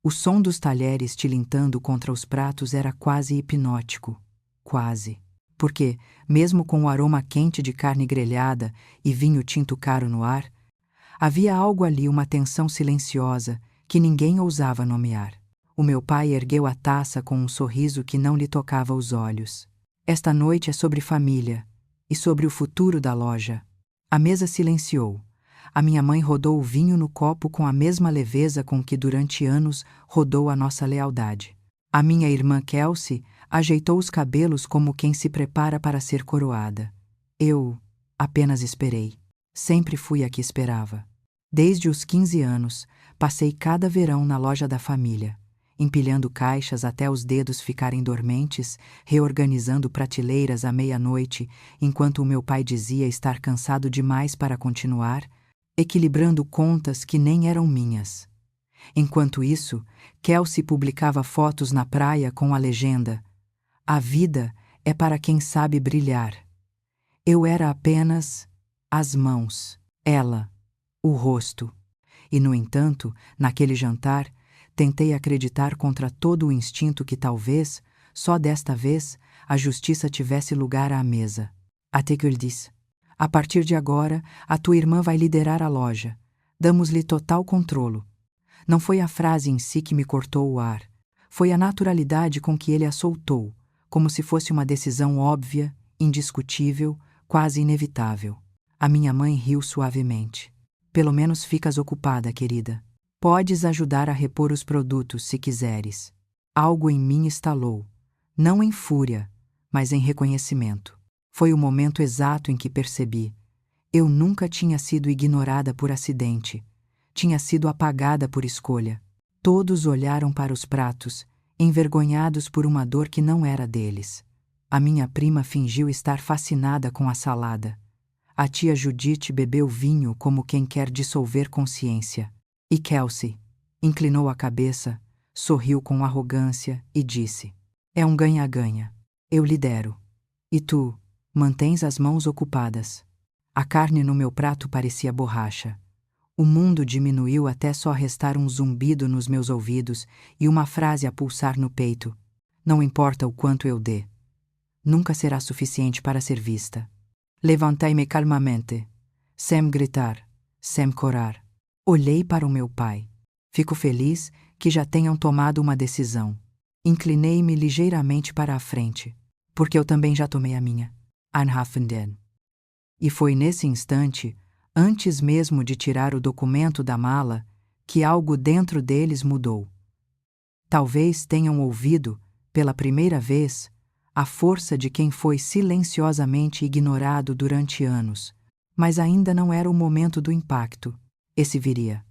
O som dos talheres tilintando contra os pratos era quase hipnótico. Quase. Porque, mesmo com o aroma quente de carne grelhada e vinho tinto caro no ar, havia algo ali, uma tensão silenciosa que ninguém ousava nomear. O meu pai ergueu a taça com um sorriso que não lhe tocava os olhos. Esta noite é sobre família e sobre o futuro da loja. A mesa silenciou. A minha mãe rodou o vinho no copo com a mesma leveza com que durante anos rodou a nossa lealdade. A minha irmã Kelsey ajeitou os cabelos como quem se prepara para ser coroada. Eu apenas esperei. Sempre fui a que esperava. Desde os 15 anos, passei cada verão na loja da família, empilhando caixas até os dedos ficarem dormentes, reorganizando prateleiras à meia-noite, enquanto o meu pai dizia estar cansado demais para continuar, equilibrando contas que nem eram minhas. Enquanto isso, Kelsey publicava fotos na praia com a legenda: "A vida é para quem sabe brilhar." Eu era apenas as mãos, ela, o rosto. E, no entanto, naquele jantar, tentei acreditar contra todo o instinto que talvez, só desta vez, a justiça tivesse lugar à mesa. Até que ele disse: "A partir de agora, a tua irmã vai liderar a loja. Damos-lhe total controlo." Não foi a frase em si que me cortou o ar. Foi a naturalidade com que ele a soltou, como se fosse uma decisão óbvia, indiscutível, quase inevitável. A minha mãe riu suavemente. "Pelo menos ficas ocupada, querida. Podes ajudar a repor os produtos se quiseres." Algo em mim estalou, não em fúria, mas em reconhecimento. Foi o momento exato em que percebi. Eu nunca tinha sido ignorada por acidente. Tinha sido apagada por escolha. Todos olharam para os pratos, envergonhados por uma dor que não era deles. A minha prima fingiu estar fascinada com a salada. A tia Judith bebeu vinho como quem quer dissolver consciência. E Kelsey inclinou a cabeça, sorriu com arrogância e disse: "É um ganha-ganha. Eu lidero. E tu, mantens as mãos ocupadas." A carne no meu prato parecia borracha. O mundo diminuiu até só restar um zumbido nos meus ouvidos e uma frase a pulsar no peito: "Não importa o quanto eu dê. Nunca será suficiente para ser vista." Levantei-me calmamente, sem gritar, sem corar. Olhei para o meu pai. "Fico feliz que já tenham tomado uma decisão." Inclinei-me ligeiramente para a frente, porque eu também já tomei a minha. Anhafenden. E foi nesse instante, antes mesmo de tirar o documento da mala, que algo dentro deles mudou. Talvez tenham ouvido, pela primeira vez, a força de quem foi silenciosamente ignorado durante anos, mas ainda não era o momento do impacto. Esse viria.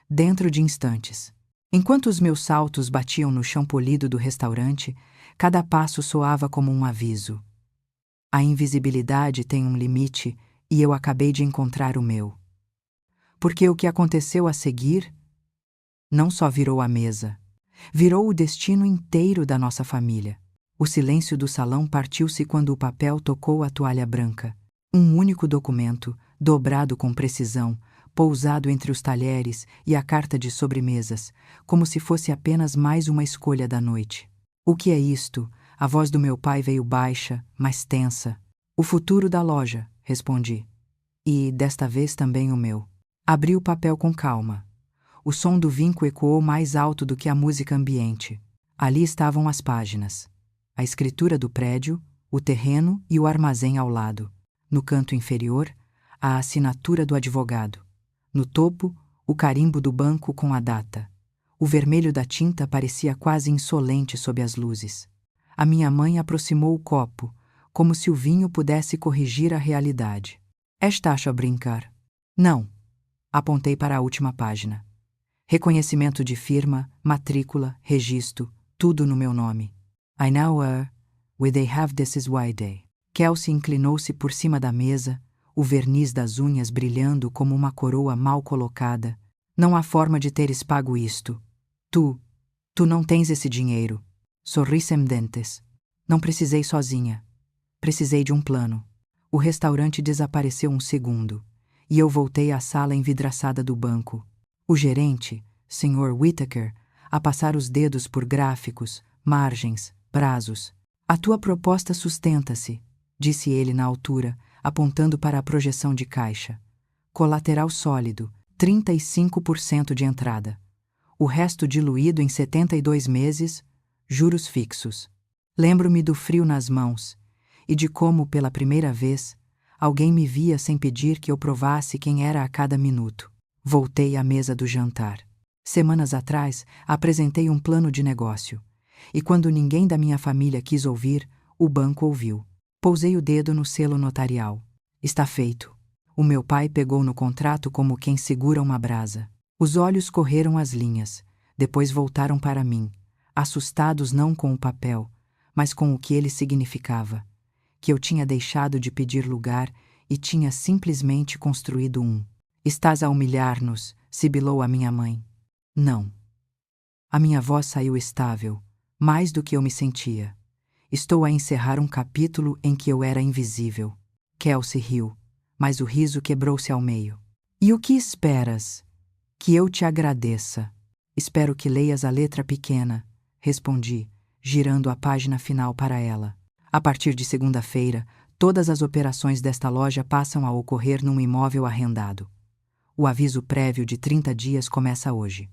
Dentro de instantes. Enquanto os meus saltos batiam no chão polido do restaurante, cada passo soava como um aviso. A invisibilidade tem um limite e eu acabei de encontrar o meu. Porque o que aconteceu a seguir não só virou a mesa, virou o destino inteiro da nossa família. O silêncio do salão partiu-se quando o papel tocou a toalha branca. Um único documento, dobrado com precisão, pousado entre os talheres e a carta de sobremesas, como se fosse apenas mais uma escolha da noite. "O que é isto?" A voz do meu pai veio baixa, mas tensa. "O futuro da loja", respondi. E, desta vez, também o meu. Abri o papel com calma. O som do vinco ecoou mais alto do que a música ambiente. Ali estavam as páginas. A escritura do prédio, o terreno e o armazém ao lado. No canto inferior, a assinatura do advogado. No topo, o carimbo do banco com a data. O vermelho da tinta parecia quase insolente sob as luzes. A minha mãe aproximou o copo, como se o vinho pudesse corrigir a realidade. "Estás a brincar?" "Não." Apontei para a última página. Reconhecimento de firma, matrícula, registro, tudo no meu nome. "I know where they have this is why they." Kelsey inclinou-se por cima da mesa, o verniz das unhas brilhando como uma coroa mal colocada. "Não há forma de teres pago isto. Tu não tens esse dinheiro." Sorri sem dentes. "Não precisei sozinha. Precisei de um plano." O restaurante desapareceu um segundo, e eu voltei à sala envidraçada do banco. O gerente, Sr. Whittaker, a passar os dedos por gráficos, margens, prazos. A tua proposta sustenta-se, disse ele na altura, apontando para a projeção de caixa. Colateral sólido, 35% de entrada. O resto diluído em 72 meses, juros fixos. Lembro-me do frio nas mãos e de como, pela primeira vez, alguém me via sem pedir que eu provasse quem era a cada minuto. Voltei à mesa do jantar. Semanas atrás, apresentei um plano de negócio. E quando ninguém da minha família quis ouvir, o banco ouviu. Pousei o dedo no selo notarial. Está feito. O meu pai pegou no contrato como quem segura uma brasa. Os olhos correram as linhas, depois voltaram para mim, assustados não com o papel, mas com o que ele significava. Que eu tinha deixado de pedir lugar e tinha simplesmente construído um. Estás a humilhar-nos, sibilou a minha mãe. Não. A minha voz saiu estável, mais do que eu me sentia. Estou a encerrar um capítulo em que eu era invisível. Kelsey riu, mas o riso quebrou-se ao meio. E o que esperas? Que eu te agradeça. Espero que leias a letra pequena, respondi, girando a página final para ela. A partir de segunda-feira, todas as operações desta loja passam a ocorrer num imóvel arrendado. O aviso prévio de 30 dias começa hoje.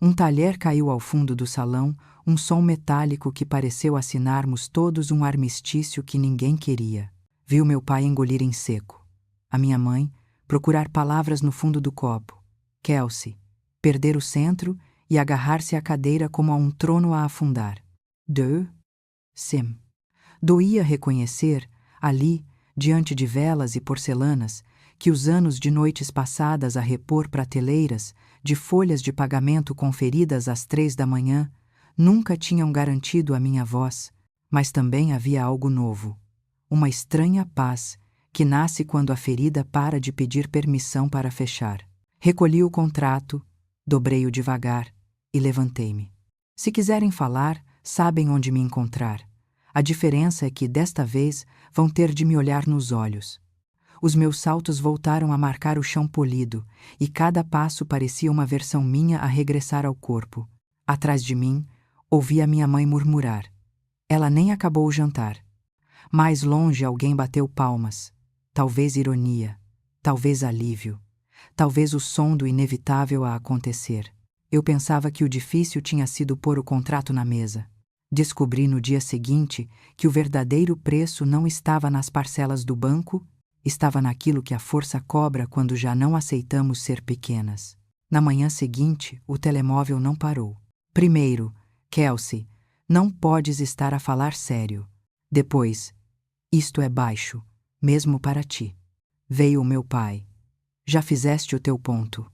Um talher caiu ao fundo do salão, um som metálico que pareceu assinarmos todos um armistício que ninguém queria. Viu meu pai engolir em seco. A minha mãe procurar palavras no fundo do copo. Kelsey perder o centro e agarrar-se à cadeira como a um trono a afundar. Sim. Doía reconhecer, ali, diante de velas e porcelanas, que os anos de noites passadas a repor prateleiras, de folhas de pagamento conferidas às 3 da manhã, nunca tinham garantido a minha voz, mas também havia algo novo. Uma estranha paz que nasce quando a ferida para de pedir permissão para fechar. Recolhi o contrato, dobrei-o devagar e levantei-me. Se quiserem falar, sabem onde me encontrar. A diferença é que, desta vez, vão ter de me olhar nos olhos. Os meus saltos voltaram a marcar o chão polido, e cada passo parecia uma versão minha a regressar ao corpo. Atrás de mim, ouvi a minha mãe murmurar. Ela nem acabou o jantar. Mais longe alguém bateu palmas. Talvez ironia, talvez alívio, talvez o som do inevitável a acontecer. Eu pensava que o difícil tinha sido pôr o contrato na mesa. Descobri no dia seguinte que o verdadeiro preço não estava nas parcelas do banco, estava naquilo que a força cobra quando já não aceitamos ser pequenas. Na manhã seguinte, o telemóvel não parou. Primeiro, Kelsey, não podes estar a falar sério. Depois, isto é baixo, mesmo para ti. Veio o meu pai. Já fizeste o teu ponto.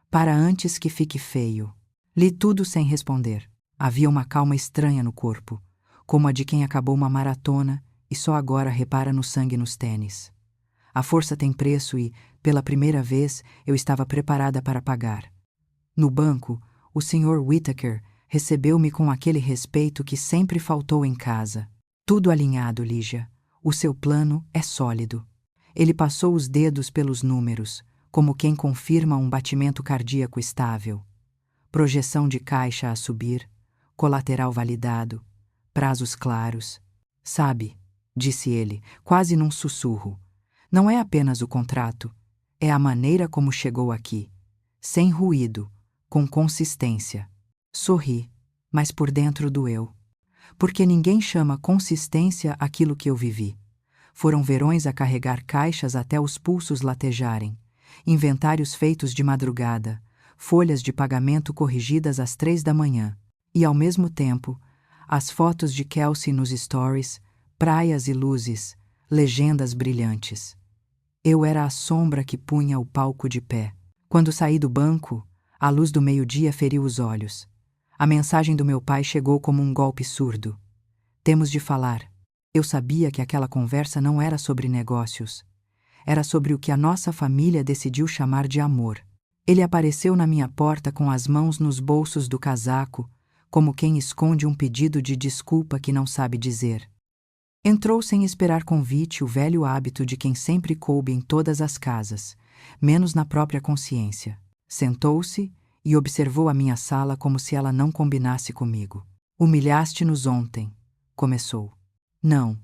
Para antes que fique feio. Li tudo sem responder. Havia uma calma estranha no corpo, como a de quem acabou uma maratona e só agora repara no sangue nos tênis. A força tem preço e, pela primeira vez, eu estava preparada para pagar. No banco, o Sr. Whittaker recebeu-me com aquele respeito que sempre faltou em casa. Tudo alinhado, Lígia. O seu plano é sólido. Ele passou os dedos pelos números, como quem confirma um batimento cardíaco estável. Projeção de caixa a subir, colateral validado, prazos claros. Sabe, disse ele, quase num sussurro, não é apenas o contrato, é a maneira como chegou aqui. Sem ruído, com consistência. Sorri, mas por dentro doeu. Porque ninguém chama consistência aquilo que eu vivi. Foram verões a carregar caixas até os pulsos latejarem, inventários feitos de madrugada, folhas de pagamento corrigidas às 3 da manhã, e ao mesmo tempo, as fotos de Kelsey nos stories, praias e luzes, legendas brilhantes. Eu era a sombra que punha o palco de pé. Quando saí do banco, a luz do meio-dia feriu os olhos. A mensagem do meu pai chegou como um golpe surdo. Temos de falar. Eu sabia que aquela conversa não era sobre negócios. Era sobre o que a nossa família decidiu chamar de amor. Ele apareceu na minha porta com as mãos nos bolsos do casaco, como quem esconde um pedido de desculpa que não sabe dizer. Entrou sem esperar convite, o velho hábito de quem sempre coube em todas as casas, menos na própria consciência. Sentou-se e observou a minha sala como se ela não combinasse comigo. Humilhaste-nos ontem, começou. Não,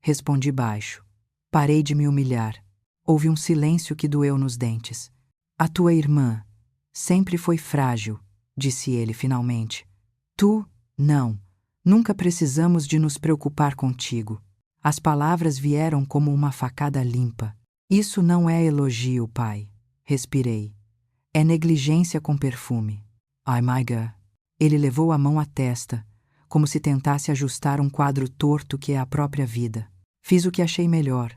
respondi baixo. Parei de me humilhar. Houve um silêncio que doeu nos dentes. A tua irmã sempre foi frágil, disse ele finalmente. Tu, não. Nunca precisamos de nos preocupar contigo. As palavras vieram como uma facada limpa. Isso não é elogio, pai. Respirei. É negligência com perfume. Ai, my God. Ele levou a mão à testa, como se tentasse ajustar um quadro torto que é a própria vida. Fiz o que achei melhor.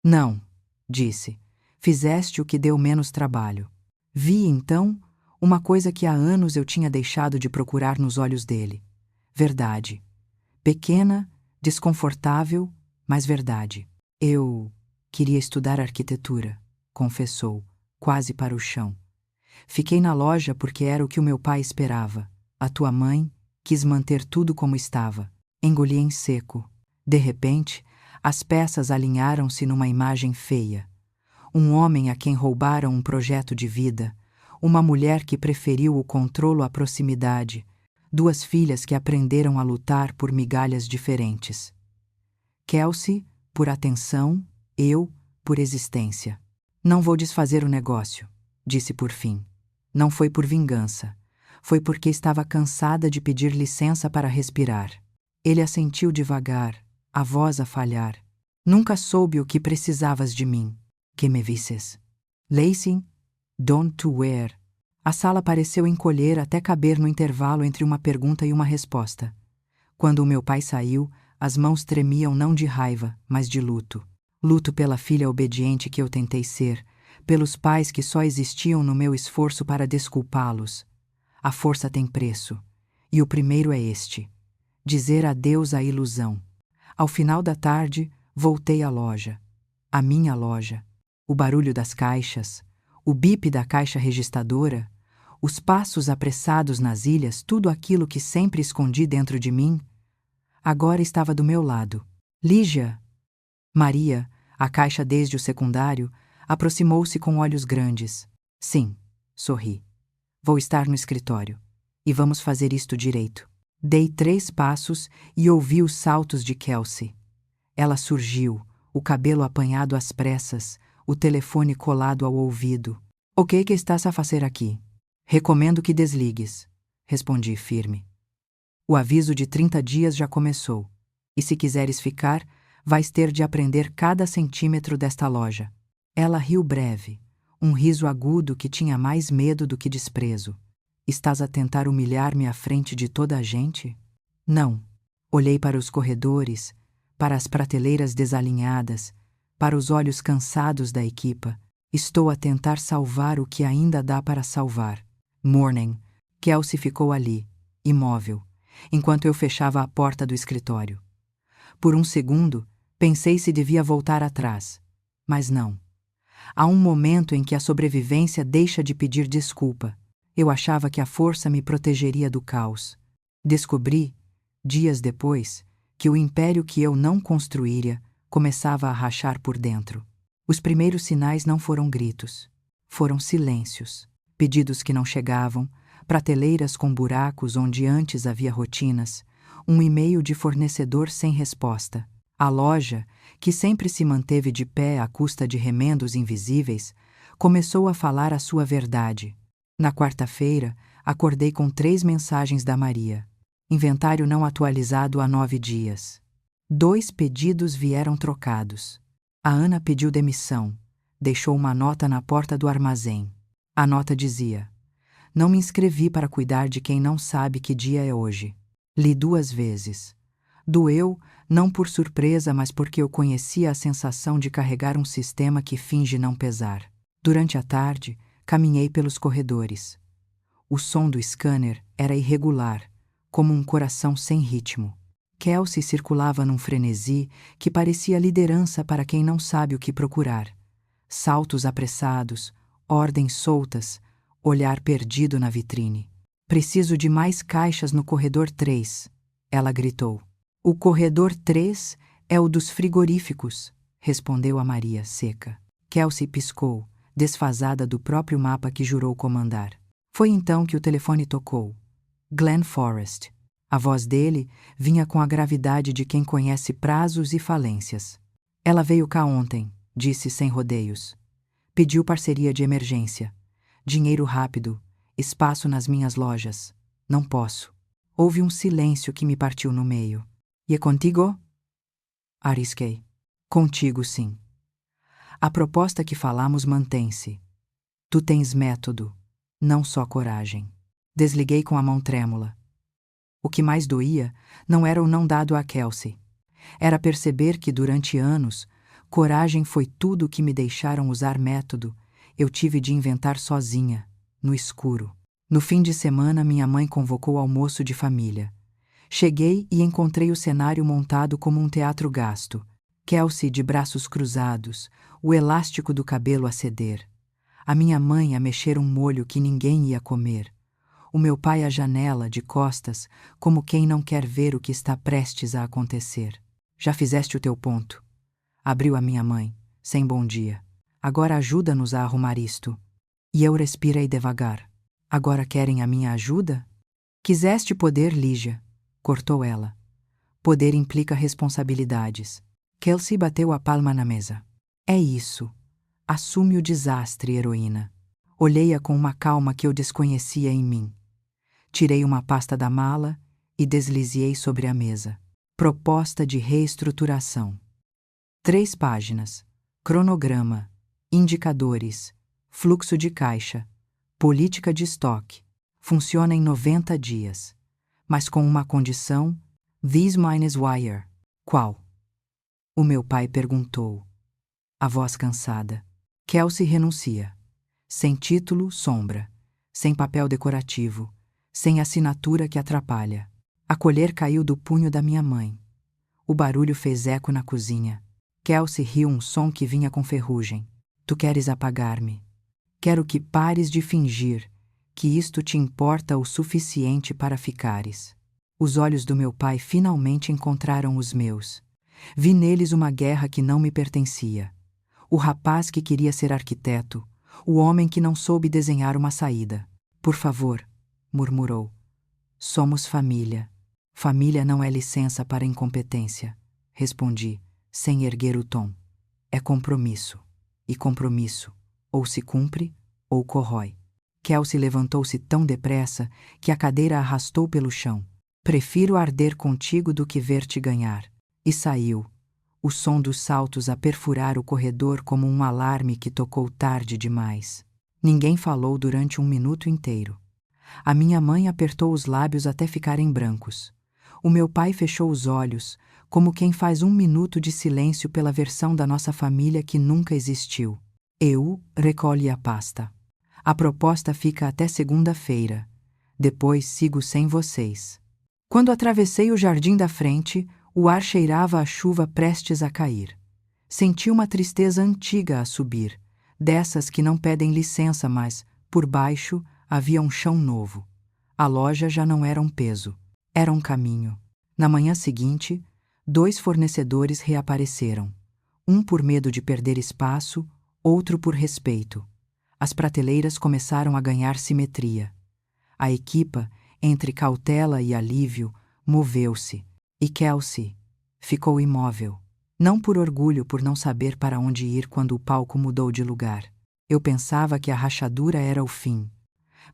Não, disse. Fizeste o que deu menos trabalho. Vi, então, uma coisa que há anos eu tinha deixado de procurar nos olhos dele. Verdade. Pequena, desconfortável, mas verdade. Eu queria estudar arquitetura, confessou, quase para o chão. Fiquei na loja porque era o que o meu pai esperava. A tua mãe quis manter tudo como estava. Engoli em seco. De repente, as peças alinharam-se numa imagem feia. Um homem a quem roubaram um projeto de vida, uma mulher que preferiu o controlo à proximidade, duas filhas que aprenderam a lutar por migalhas diferentes. Kelsey, por atenção, eu, por existência. Não vou desfazer o negócio, disse por fim. Não foi por vingança. Foi porque estava cansada de pedir licença para respirar. Ele assentiu devagar, a voz a falhar. Nunca soube o que precisavas de mim. Que me visses? Lacey, don't to wear. A sala pareceu encolher até caber no intervalo entre uma pergunta e uma resposta. Quando o meu pai saiu, as mãos tremiam não de raiva, mas de luto. Luto pela filha obediente que eu tentei ser, pelos pais que só existiam no meu esforço para desculpá-los. A força tem preço, e o primeiro é este: dizer adeus à ilusão. Ao final da tarde, voltei à loja. A minha loja. O barulho das caixas, o bip da caixa registradora, os passos apressados nas ilhas, tudo aquilo que sempre escondi dentro de mim, agora estava do meu lado. Lígia! Maria, a caixa desde o secundário, aproximou-se com olhos grandes. Sim, sorri. Vou estar no escritório. E vamos fazer isto direito. Dei 3 passos e ouvi os saltos de Kelsey. Ela surgiu, o cabelo apanhado às pressas, o telefone colado ao ouvido. O que estás a fazer aqui? Recomendo que desligues, respondi firme. O aviso de 30 dias já começou. E se quiseres ficar, vais ter de aprender cada centímetro desta loja. Ela riu breve, um riso agudo que tinha mais medo do que desprezo. Estás a tentar humilhar-me à frente de toda a gente? Não. Olhei para os corredores, para as prateleiras desalinhadas, para os olhos cansados da equipa. Estou a tentar salvar o que ainda dá para salvar. Morning. Kelsey ficou ali, imóvel, enquanto eu fechava a porta do escritório. Por um segundo, pensei se devia voltar atrás, mas não. Há um momento em que a sobrevivência deixa de pedir desculpa. Eu achava que a força me protegeria do caos. Descobri, dias depois, que o império que eu não construíra começava a rachar por dentro. Os primeiros sinais não foram gritos. Foram silêncios, pedidos que não chegavam, prateleiras com buracos onde antes havia rotinas, um e-mail de fornecedor sem resposta. A loja, que sempre se manteve de pé à custa de remendos invisíveis, começou a falar a sua verdade. Na quarta-feira, acordei com 3 mensagens da Maria. Inventário não atualizado há 9 dias. 2 pedidos vieram trocados. A Ana pediu demissão. Deixou uma nota na porta do armazém. A nota dizia: não me inscrevi para cuidar de quem não sabe que dia é hoje. Li 2 vezes. Doeu, não por surpresa, mas porque eu conhecia a sensação de carregar um sistema que finge não pesar. Durante a tarde, caminhei pelos corredores. O som do scanner era irregular, como um coração sem ritmo. Kelsey circulava num frenesi que parecia liderança para quem não sabe o que procurar. Saltos apressados, ordens soltas, olhar perdido na vitrine. Preciso de mais caixas no corredor 3, ela gritou. O corredor 3 é o dos frigoríficos, respondeu a Maria, seca. Kelsey piscou, desfasada do próprio mapa que jurou comandar. Foi então que o telefone tocou. Glenn Forrest. A voz dele vinha com a gravidade de quem conhece prazos e falências. Ela veio cá ontem, disse sem rodeios. Pediu parceria de emergência. Dinheiro rápido, espaço nas minhas lojas. Não posso. Houve um silêncio que me partiu no meio. E é contigo? Arrisquei. Contigo, sim. A proposta que falamos mantém-se. Tu tens método, não só coragem. Desliguei com a mão trêmula. O que mais doía não era o não dado a Kelsey. Era perceber que, durante anos, coragem foi tudo o que me deixaram usar método. Eu tive de inventar sozinha, no escuro. No fim de semana, minha mãe convocou almoço de família. Cheguei e encontrei o cenário montado como um teatro gasto. Kelsey de braços cruzados, o elástico do cabelo a ceder. A minha mãe a mexer um molho que ninguém ia comer. O meu pai à janela, de costas, como quem não quer ver o que está prestes a acontecer. Já fizeste o teu ponto. Abriu a minha mãe, sem bom dia. Agora ajuda-nos a arrumar isto. E eu respirei devagar. Agora querem a minha ajuda? Quiseste poder, Lígia, cortou ela. Poder implica responsabilidades. Kelsey bateu a palma na mesa. É isso. Assume o desastre, heroína. Olhei-a com uma calma que eu desconhecia em mim. Tirei uma pasta da mala e deslizei sobre a mesa. Proposta de reestruturação. 3 páginas. Cronograma. Indicadores. Fluxo de caixa. Política de estoque. Funciona em 90 dias. Mas com uma condição: this minus wire. Qual? O meu pai perguntou. A voz cansada. Kelsey renuncia. Sem título, sombra. Sem papel decorativo. Sem assinatura que atrapalha. A colher caiu do punho da minha mãe. O barulho fez eco na cozinha. Kelsey riu um som que vinha com ferrugem. Tu queres apagar-me. Quero que pares de fingir que isto te importa o suficiente para ficares. Os olhos do meu pai finalmente encontraram os meus. Vi neles uma guerra que não me pertencia. O rapaz que queria ser arquiteto, o homem que não soube desenhar uma saída. Por favor, murmurou. Somos família. Família não é licença para incompetência. Respondi, sem erguer o tom. É compromisso. E compromisso, ou se cumpre, ou corrói. Kelsey levantou-se tão depressa que a cadeira arrastou pelo chão. Prefiro arder contigo do que ver-te ganhar. E saiu, o som dos saltos a perfurar o corredor como um alarme que tocou tarde demais. Ninguém falou durante 1 minuto inteiro. A minha mãe apertou os lábios até ficarem brancos. O meu pai fechou os olhos, como quem faz 1 minuto de silêncio pela versão da nossa família que nunca existiu. Eu recolhe a pasta. A proposta fica até segunda-feira. Depois sigo sem vocês. Quando atravessei o jardim da frente, o ar cheirava a chuva prestes a cair. Senti uma tristeza antiga a subir, dessas que não pedem licença, mas, por baixo, havia um chão novo. A loja já não era um peso, era um caminho. Na manhã seguinte, 2 fornecedores reapareceram. Um por medo de perder espaço, outro por respeito. As prateleiras começaram a ganhar simetria. A equipa, entre cautela e alívio, moveu-se. E Kelsey ficou imóvel. Não por orgulho por não saber para onde ir quando o palco mudou de lugar. Eu pensava que a rachadura era o fim.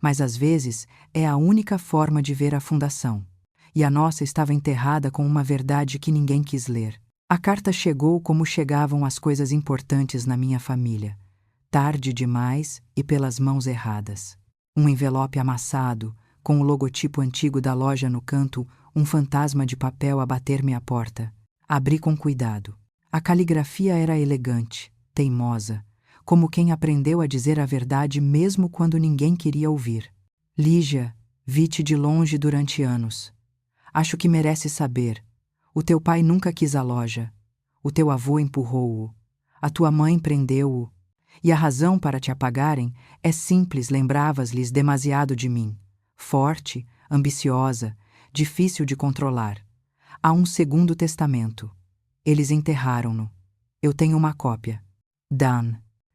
Mas às vezes é a única forma de ver a fundação. E a nossa estava enterrada com uma verdade que ninguém quis ler. A carta chegou como chegavam as coisas importantes na minha família. Tarde demais e pelas mãos erradas. Um envelope amassado, com o logotipo antigo da loja no canto, um fantasma de papel a bater-me à porta. Abri com cuidado. A caligrafia era elegante, teimosa, como quem aprendeu a dizer a verdade mesmo quando ninguém queria ouvir. Lígia, vi-te de longe durante anos. Acho que mereces saber. O teu pai nunca quis a loja. O teu avô empurrou-o. A tua mãe prendeu-o. E a razão para te apagarem é simples, lembravas-lhes demasiado de mim. Forte, ambiciosa, difícil de controlar. Há um segundo testamento. Eles enterraram-no. Eu tenho uma cópia. Dan.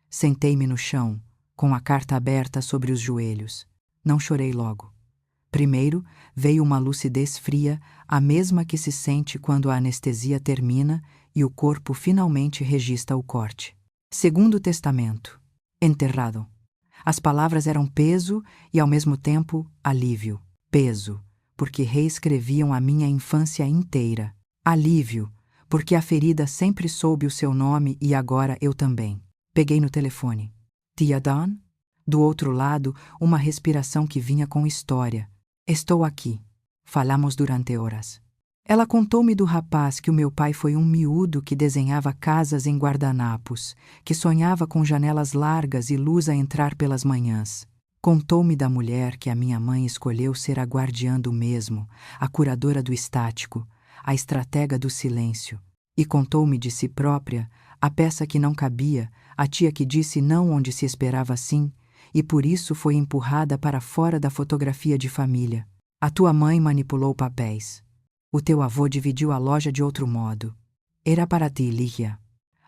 Sentei-me no chão, com a carta aberta sobre os joelhos. Não chorei logo. Primeiro, veio uma lucidez fria, a mesma que se sente quando a anestesia termina e o corpo finalmente registra o corte. Segundo testamento. Enterrado. As palavras eram peso e, ao mesmo tempo, alívio. Peso, porque reescreviam a minha infância inteira. Alívio, porque a ferida sempre soube o seu nome e agora eu também. Peguei no telefone. Tia Dawn? Do outro lado, uma respiração que vinha com história. Estou aqui. Falamos durante horas. Ela contou-me do rapaz que o meu pai foi um miúdo que desenhava casas em guardanapos, que sonhava com janelas largas e luz a entrar pelas manhãs. Contou-me da mulher que a minha mãe escolheu ser a guardiã do mesmo, a curadora do estático, a estratega do silêncio. E contou-me de si própria, a peça que não cabia, a tia que disse não onde se esperava sim, e por isso foi empurrada para fora da fotografia de família. A tua mãe manipulou papéis. O teu avô dividiu a loja de outro modo. Era para ti, Lígia.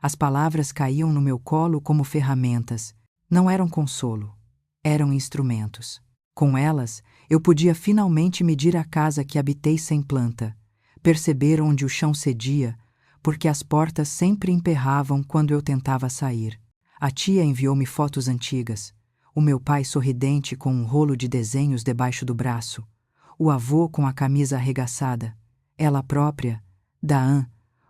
As palavras caíam no meu colo como ferramentas. Não eram consolo. Eram instrumentos. Com elas, eu podia finalmente medir a casa que habitei sem planta, perceber onde o chão cedia, porque as portas sempre emperravam quando eu tentava sair. A tia enviou-me fotos antigas. O meu pai sorridente com um rolo de desenhos debaixo do braço. O avô com a camisa arregaçada. Ela própria, Daan,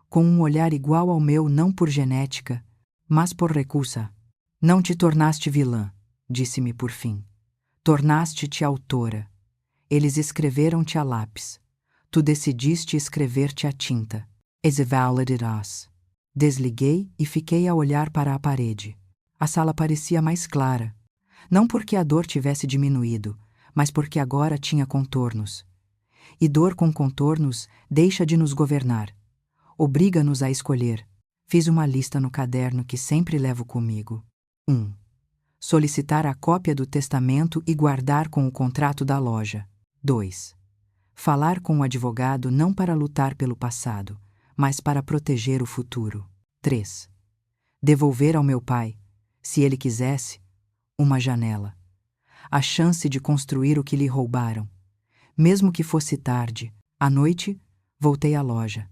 com um olhar igual ao meu não por genética, mas por recusa. Não te tornaste vilã, disse-me por fim. Tornaste-te autora. Eles escreveram-te a lápis. Tu decidiste escrever-te a tinta. Exevaled us. Desliguei e fiquei a olhar para a parede. A sala parecia mais clara. Não porque a dor tivesse diminuído, mas porque agora tinha contornos. E dor com contornos deixa de nos governar. Obriga-nos a escolher. Fiz uma lista no caderno que sempre levo comigo. 1. Solicitar a cópia do testamento e guardar com o contrato da loja. 2. Falar com o advogado não para lutar pelo passado, mas para proteger o futuro. 3. Devolver ao meu pai, se ele quisesse, uma janela. A chance de construir o que lhe roubaram. Mesmo que fosse tarde, à noite, voltei à loja.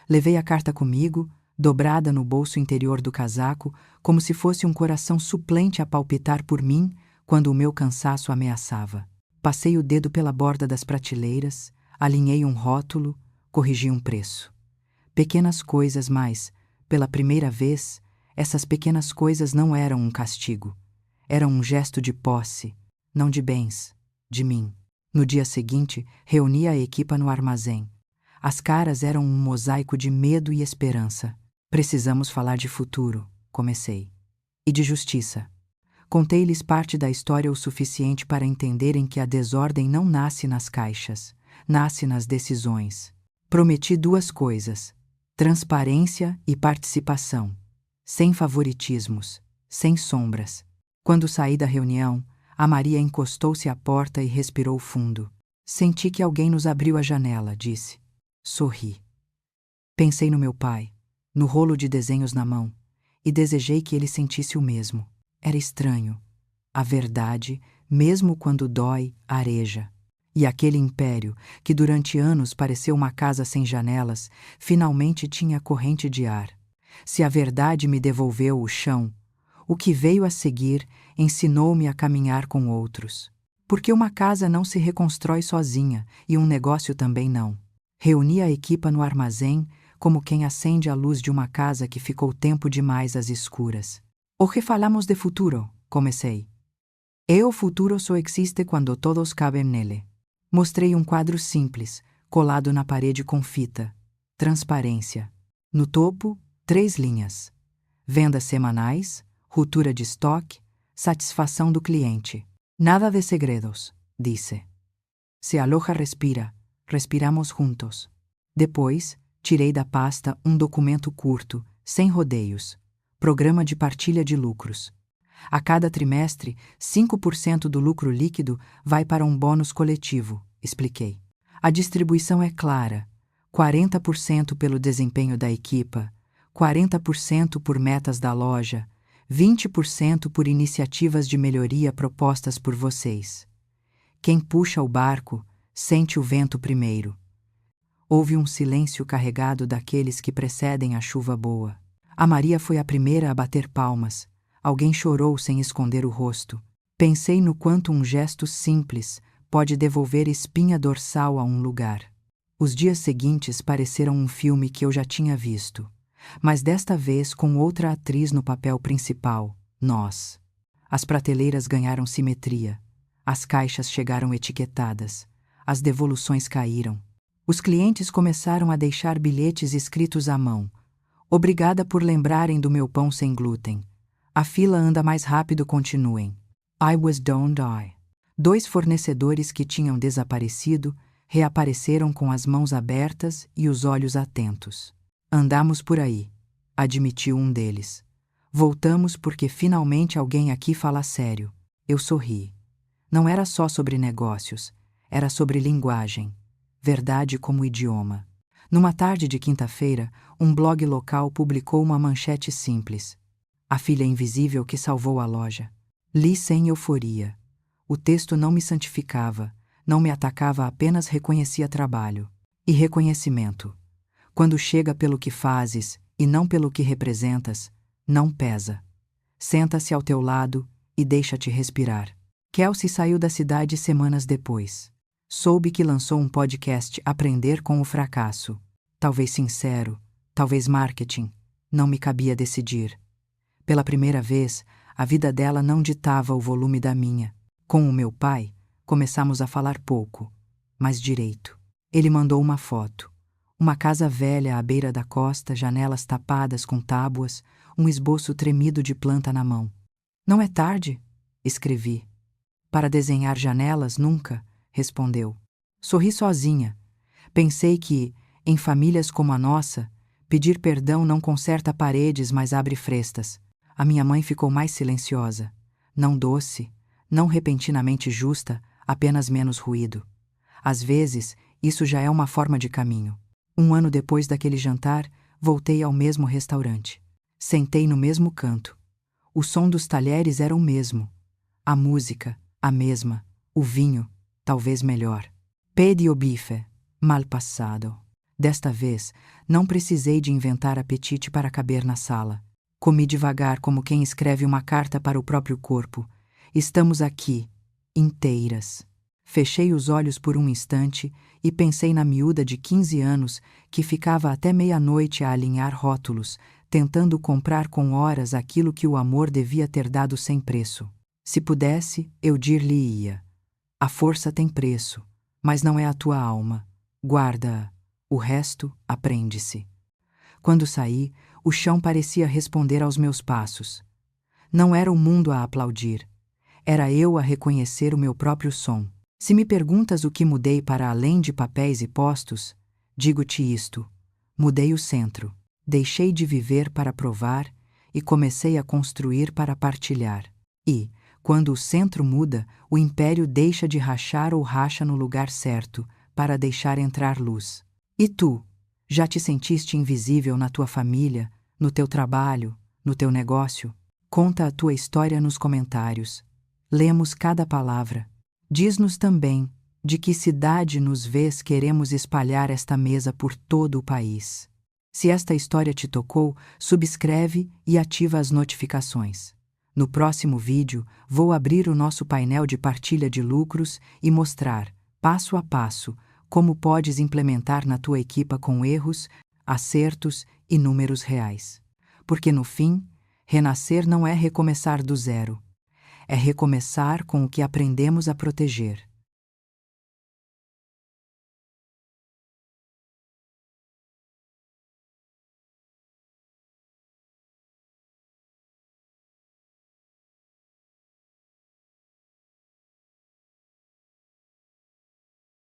Levei a carta comigo, dobrada no bolso interior do casaco, como se fosse um coração suplente a palpitar por mim quando o meu cansaço ameaçava. Passei o dedo pela borda das prateleiras, alinhei um rótulo, corrigi um preço. Pequenas coisas, mas, pela primeira vez, essas pequenas coisas não eram um castigo. Eram um gesto de posse, não de bens, de mim. No dia seguinte, reuni a equipa no armazém. As caras eram um mosaico de medo e esperança. Precisamos falar de futuro, comecei. E de justiça. Contei-lhes parte da história o suficiente para entenderem que a desordem não nasce nas caixas, nasce nas decisões. Prometi 2 coisas: transparência e participação. Sem favoritismos, sem sombras. Quando saí da reunião, a Maria encostou-se à porta e respirou fundo. Senti que alguém nos abriu a janela, disse. Sorri. Pensei no meu pai, no rolo de desenhos na mão, e desejei que ele sentisse o mesmo. Era estranho. A verdade, mesmo quando dói, areja. E aquele império, que durante anos pareceu uma casa sem janelas, finalmente tinha corrente de ar. Se a verdade me devolveu o chão, o que veio a seguir ensinou-me a caminhar com outros. Porque uma casa não se reconstrói sozinha e um negócio também não. Reuni a equipa no armazém como quem acende a luz de uma casa que ficou tempo demais às escuras. Hoje falamos de futuro, comecei. E o futuro só existe quando todos cabem nele. Mostrei um quadro simples, colado na parede com fita. Transparência. No topo, 3 linhas. Vendas semanais, ruptura de estoque, satisfação do cliente. Nada de segredos, disse. Se a loja respira, respiramos juntos. Depois, tirei da pasta um documento curto, sem rodeios. Programa de partilha de lucros. A cada trimestre, 5% do lucro líquido vai para um bônus coletivo, expliquei. A distribuição é clara: 40% pelo desempenho da equipa, 40% por metas da loja, 20% por iniciativas de melhoria propostas por vocês. Quem puxa o barco, sente o vento primeiro. Houve um silêncio carregado daqueles que precedem a chuva boa. A Maria foi a primeira a bater palmas. Alguém chorou sem esconder o rosto. Pensei no quanto um gesto simples pode devolver espinha dorsal a um lugar. Os dias seguintes pareceram um filme que eu já tinha visto, mas desta vez com outra atriz no papel principal, nós. As prateleiras ganharam simetria, as caixas chegaram etiquetadas, as devoluções caíram. Os clientes começaram a deixar bilhetes escritos à mão. Obrigada por lembrarem do meu pão sem glúten. A fila anda mais rápido, continuem. I was don't I. 2 fornecedores que tinham desaparecido reapareceram com as mãos abertas e os olhos atentos. Andamos por aí, admitiu um deles. Voltamos porque finalmente alguém aqui fala sério. Eu sorri. Não era só sobre negócios, era sobre linguagem. Verdade como idioma. Numa tarde de quinta-feira, um blog local publicou uma manchete simples. A filha invisível que salvou a loja. Li sem euforia. O texto não me santificava, não me atacava, apenas reconhecia trabalho. E reconhecimento. Quando chega pelo que fazes e não pelo que representas, não pesa. Senta-se ao teu lado e deixa-te respirar. Kelsey saiu da cidade semanas depois. Soube que lançou um podcast Aprender com o Fracasso. Talvez sincero, talvez marketing. Não me cabia decidir. Pela primeira vez, a vida dela não ditava o volume da minha. Com o meu pai, começamos a falar pouco, mas direito. Ele mandou uma foto. Uma casa velha à beira da costa, janelas tapadas com tábuas, um esboço tremido de planta na mão. Não é tarde? Escrevi. Para desenhar janelas, nunca, respondeu. Sorri sozinha. Pensei que, em famílias como a nossa, pedir perdão não conserta paredes, mas abre frestas. A minha mãe ficou mais silenciosa. Não doce, não repentinamente justa, apenas menos ruído. Às vezes, isso já é uma forma de caminho. 1 ano depois daquele jantar, voltei ao mesmo restaurante. Sentei no mesmo canto. O som dos talheres era o mesmo. A música, a mesma. O vinho, talvez melhor. Pedi o bife, mal passado. Desta vez, não precisei de inventar apetite para caber na sala. Comi devagar, como quem escreve uma carta para o próprio corpo. Estamos aqui, inteiras. Fechei os olhos por um instante e pensei na miúda de 15 anos que ficava até meia-noite a alinhar rótulos, tentando comprar com horas aquilo que o amor devia ter dado sem preço. Se pudesse, eu dir-lhe-ia. A força tem preço, mas não é a tua alma. Guarda-a. O resto aprende-se. Quando saí, o chão parecia responder aos meus passos. Não era o mundo a aplaudir. Era eu a reconhecer o meu próprio som. Se me perguntas o que mudei para além de papéis e postos, digo-te isto. Mudei o centro. Deixei de viver para provar e comecei a construir para partilhar. E, quando o centro muda, o império deixa de rachar ou racha no lugar certo, para deixar entrar luz. E tu? Já te sentiste invisível na tua família, no teu trabalho, no teu negócio? Conta a tua história nos comentários. Lemos cada palavra. Diz-nos também de que cidade nos vês, queremos espalhar esta mesa por todo o país. Se esta história te tocou, subscreve e ativa as notificações. No próximo vídeo, vou abrir o nosso painel de partilha de lucros e mostrar, passo a passo, como podes implementar na tua equipa com erros, acertos e números reais. Porque no fim, renascer não é recomeçar do zero. É recomeçar com o que aprendemos a proteger.